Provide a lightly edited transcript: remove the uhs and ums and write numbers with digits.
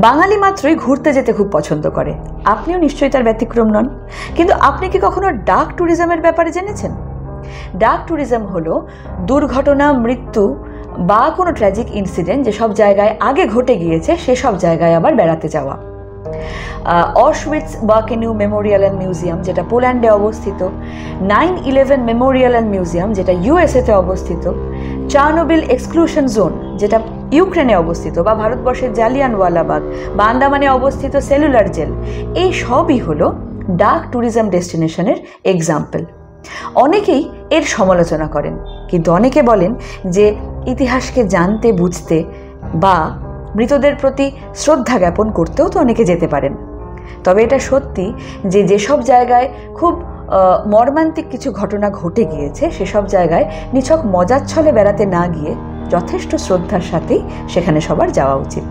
বাঙালি মাত্রই ঘুরতে যেতে খুব পছন্দ করে, আপনিও নিশ্চয়ই তার ব্যতিক্রম নন। কিন্তু আপনি কি কখনো ডার্ক ট্যুরিজমের ব্যাপারে জেনেছেন? ডার্ক ট্যুরিজম হলো দুর্ঘটনা, মৃত্যু বা কোনো ট্র্যাজিক ইনসিডেন্ট যেসব জায়গায় আগে ঘটে গিয়েছে সেসব জায়গায় আবার বেড়াতে যাওয়া। অশউইটস বার্কেনিউ মেমোরিয়াল অ্যান্ড মিউজিয়াম, যেটা পোল্যান্ডে অবস্থিত, 9/11 মেমোরিয়াল অ্যান্ড মিউজিয়াম, যেটা ইউএসএতে অবস্থিত, চার্নোবিল এক্সক্লুশন জোন, যেটা ইউক্রেনে অবস্থিত, বা ভারতবর্ষের জালিয়ানওয়ালাবাগ বা আন্দামানে অবস্থিত সেলুলার জেল, এই সবই হলো ডার্ক ট্যুরিজম ডেস্টিনেশনের এক্সাম্পল। অনেকেই এর সমালোচনা করেন, কিন্তু অনেকে বলেন যে ইতিহাসকে জানতে, বুঝতে বা মৃতদের প্রতি শ্রদ্ধা জ্ঞাপন করতেও তো অনেকে যেতে পারেন। তবে এটা সত্যি যে যেসব জায়গায় খুব মর্মান্তিক কিছু ঘটনা ঘটে গিয়েছে সেসব জায়গায় নিছক মজার ছলে বেড়াতে না গিয়ে যথেষ্ট শ্রদ্ধার সাথেই সেখানে সবার যাওয়া উচিত।